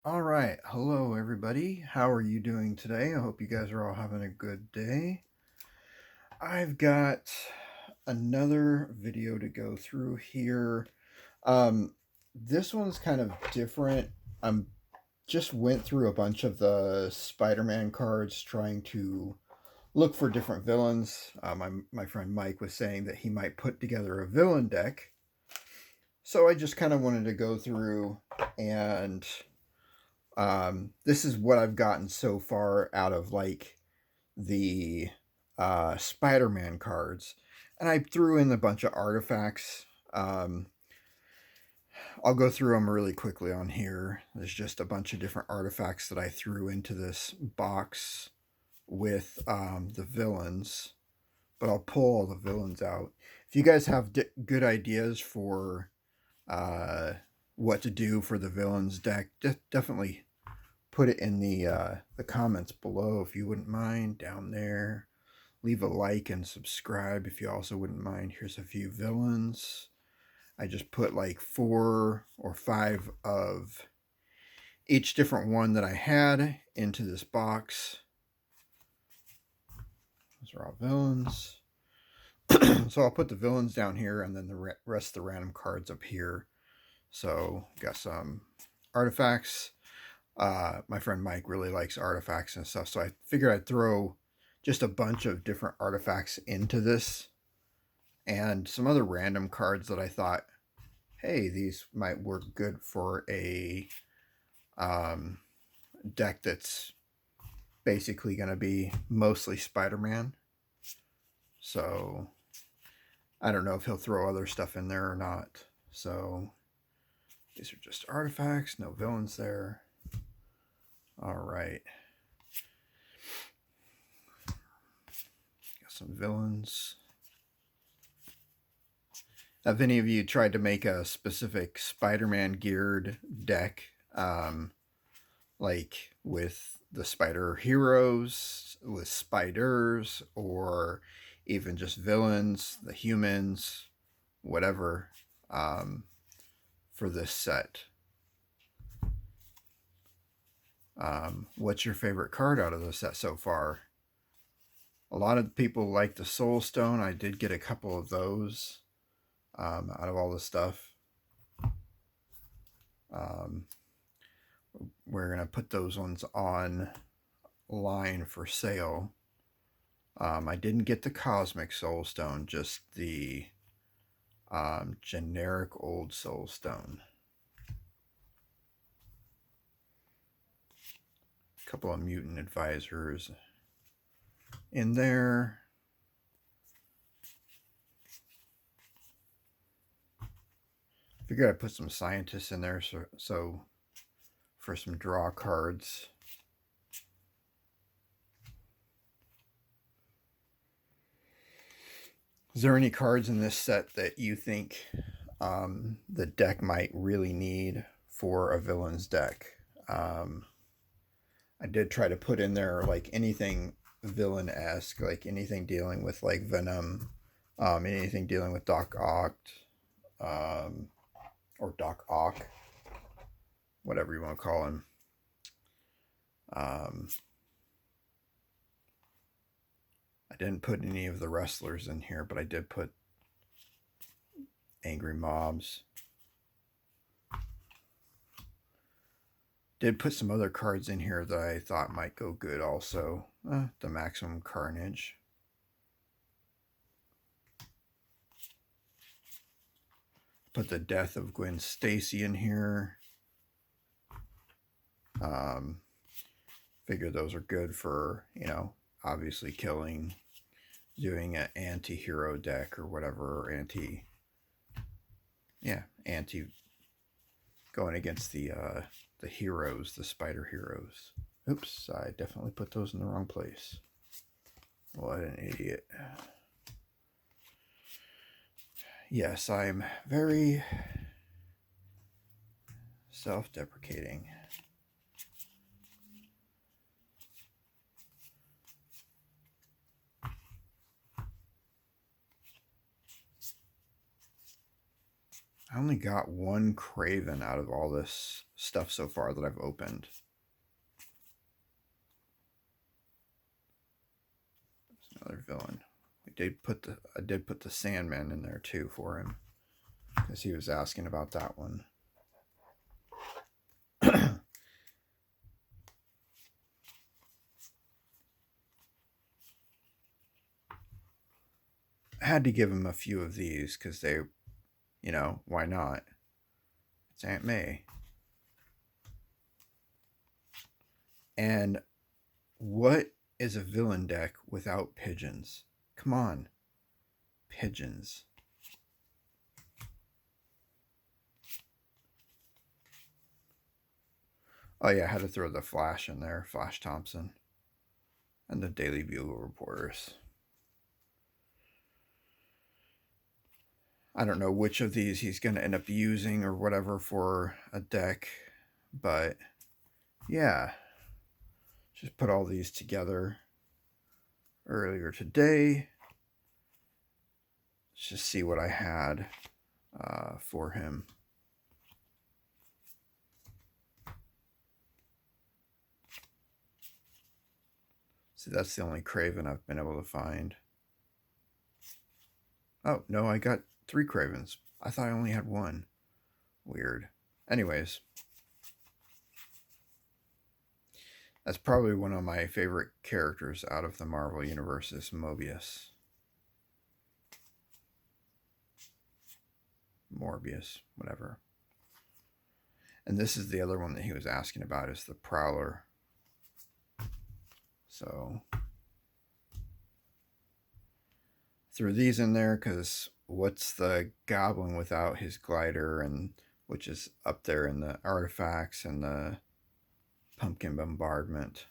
All right. Hello, everybody. How are you doing today? I hope you guys are all having a good day. I've got another video to go through here. Um, this one's kind of different. I'm just went through a bunch of the Spider-Man cards trying to look for different villains. My friend Mike was saying that he might put together a villain deck. So I just kind of wanted to go through and this is what I've gotten so far out of like the Spider-Man cards, and I threw in a bunch of artifacts. Um, I'll go through them really quickly on here. There's just a bunch of different artifacts that I threw into this box with the villains, but I'll pull all the villains out. If you guys have good ideas for uh, what to do for the villains deck, definitely put it in the comments below if you wouldn't mind down there. Leave a like and subscribe if you also wouldn't mind. Here's a few villains. I just put like 4 or 5 of each different one that I had into this box. Those are all villains. So I'll put the villains down here and then the rest of the random cards up here. So got some artifacts. My friend Mike really likes artifacts and stuff, so I figured I'd throw just a bunch of different artifacts into this and some other random cards that I thought, hey, these might work good for a deck that's basically going to be mostly Spider-Man. So I don't know if he'll throw other stuff in there or not. So these are just artifacts, no villains there. All right. Got some villains. Have any of you tried to make a specific Spider-Man geared deck, like with the Spider Heroes, with spiders, or even just villains, the humans, whatever, for this set? What's your favorite card out of the set so far? A lot of people like the Soul Stone. I did get a couple of those out of all the stuff. We're going to put those ones on line for sale. I didn't get the Cosmic Soul Stone, just the generic old Soul Stone. A couple of Mutant Advisors in there. Figured I'd put some scientists in there so for some draw cards. Is there any cards in this set that you think the deck might really need for a villain's deck? I did try to put in there like anything villain-esque, like anything dealing with like Venom, anything dealing with Doc Ock, or Doc Ock, whatever you want to call him. I didn't put any of the wrestlers in here, but I did put Angry Mobs. Did put some other cards in here that I thought might go good also. The Maximum Carnage. Put the Death of Gwen Stacy in here. Figure those are good for, obviously killing, doing an anti-hero deck or whatever, going against the heroes, the spider heroes. Oops, I definitely put those in the wrong place. What an idiot. Yes, I'm very self-deprecating. only got one Craven out of all this stuff so far that I've opened. There's another villain. I did put the Sandman in there too for him, because he was asking about that one. I had to give him a few of these because they, you know, why not? It's Aunt May. And what is a villain deck without pigeons? Come on. Pigeons. Oh yeah, I had to throw the Flash in there, Flash Thompson. And the Daily Bugle reporters. I don't know which of these he's going to end up using or whatever for a deck, but yeah, just put all these together earlier today. Let's just see what I had for him. See, that's the only Craven I've been able to find. Oh, no, I got 3 Cravens. I thought I only had 1. Weird. Anyways, that's probably one of my favorite characters out of the Marvel Universe is Mobius. Morbius, whatever. And this is the other one that he was asking about, is the Prowler. So threw these in there because what's the Goblin without his glider, and which is up there in the artifacts and the pumpkin bombardment.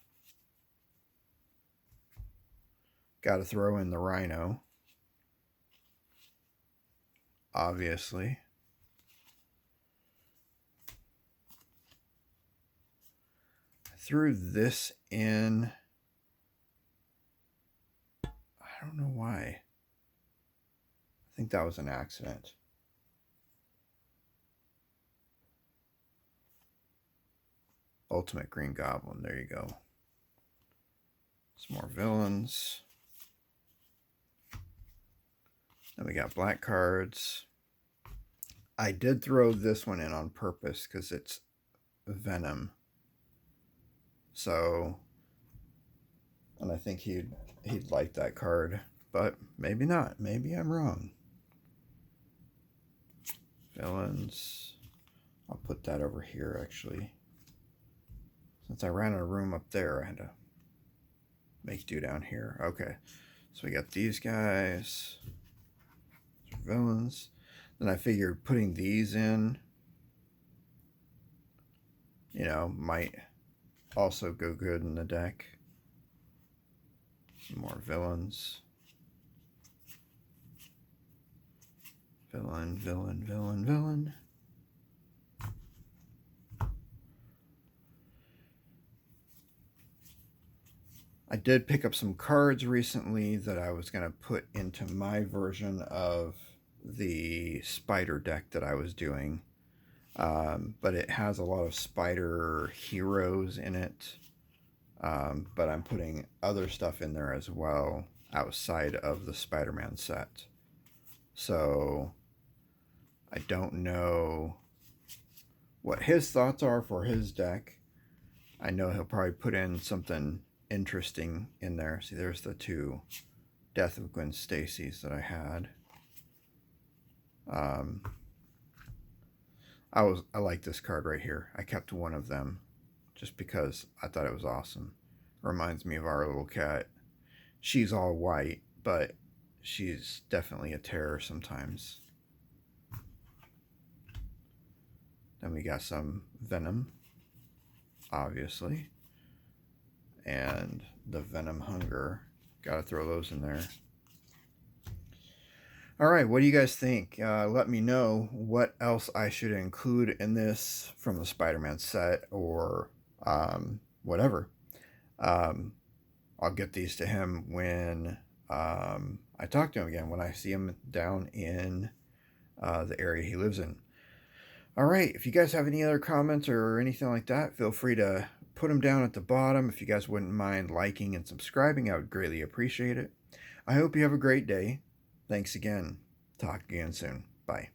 Got to throw in the Rhino, obviously. I threw this in. I don't know why. I think that was an accident. Ultimate Green Goblin. There you go. Some more villains. Then we got black cards. I did throw this one in on purpose because it's Venom. So, and I think he'd like that card, but maybe not. Maybe I'm wrong. Villains. I'll put that over here, actually. Since I ran out of room up there, I had to make do down here. Okay, so we got these guys. Villains. Then I figured putting these in, you know, might also go good in the deck. Some more villains. Villain, villain, villain, villain. I did pick up some cards recently that I was going to put into my version of the spider deck that I was doing. But it has a lot of spider heroes in it. But I'm putting other stuff in there as well outside of the Spider-Man set. So I don't know what his thoughts are for his deck. I know he'll probably put in something interesting in there. See, there's the 2 Death of Gwen Stacy's that I had. I like this card right here. I kept one of them just because I thought it was awesome. Reminds me of our little cat. She's all white, but she's definitely a terror sometimes. Then we got some Venom, obviously. And the Venom Hunger. Gotta throw those in there. Alright, what do you guys think? Let me know what else I should include in this from the Spider-Man set or whatever. I'll get these to him when I talk to him again, when I see him down in the area he lives in. All right, if you guys have any other comments or anything like that, feel free to put them down at the bottom. If you guys wouldn't mind liking and subscribing, I would greatly appreciate it. I hope you have a great day. Thanks again. Talk again soon. Bye.